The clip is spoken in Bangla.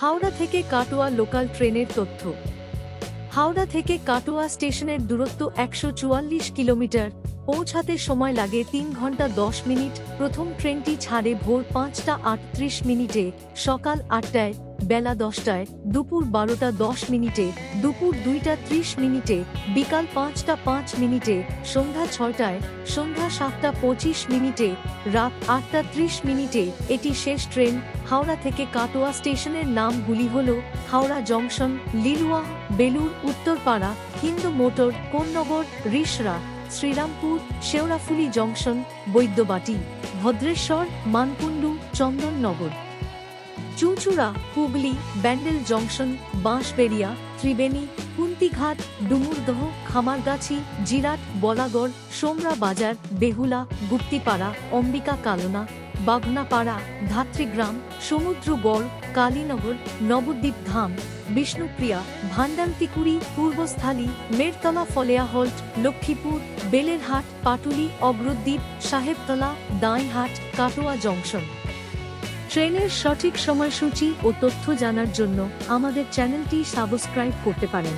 হাওড়া থেকে কাটোয়া লোকাল ট্রেনের তথ্য। হাওড়া থেকে কাটোয়া স্টেশনের দূরত্ব ১৪৪ কিলোমিটার। পৌঁছাতে সময় লাগে ৩ ঘন্টা ১০ মিনিট। প্রথম ট্রেনটি ছাড়ে ভোর ৫টা ৩৮ মিনিটে, সকাল ৮টায়, বেলা ১০টায়, দুপুর ১২টা ১০ মিনিটে, দুপুর ২টা ৩০ মিনিটে, বিকাল ৫টা ৫ মিনিটে, সন্ধ্যা ৬টায়, সন্ধ্যা ৭টা ২৫ মিনিটে, রাত ৮টা ৩০ মিনিটে। এটি শেষ ট্রেন। হাওড়া থেকে কাটোয়া স্টেশনের নামগুলি হল Howrah junction, Liluah, Belur, Uttarpara, Hindu motor, Konnagar, Rishra, Serampore, Sheoraphuli junction, Baidyabati, Bhadreswar, Mankundu, Chandannagar, চুঁচুড়া, হুগলি, ব্যান্ডেল জংশন, বাঁশবেড়িয়া, ত্রিবেণী, কুন্তিঘাট, ডুমুরদহ, খামারগাছি, জিরাট, বলাগড়, সোমরা বাজার, বেহুলা, গুপ্তিপাড়া, অম্বিকা কালনা, বাঘনাপাড়া, ধাত্রীগ্রাম, সমুদ্রগড়, কালীনগর, নবদ্বীপ ধাম, বিষ্ণুপ্রিয়া, ভান্ডারতিকুড়ি, পূর্বস্থলী, মেরতলা, ফলেয়া হল্ট, লক্ষ্মীপুর, বেলেরহাট, পাটুলি, অগ্রদ্বীপ, সাহেবতলা, দাঁইহাট, কাটোয়া জংশন। ট্রেনের সঠিক সময়সূচি ও তথ্য জানার জন্য আমাদের চ্যানেলটি সাবস্ক্রাইব করতে পারেন।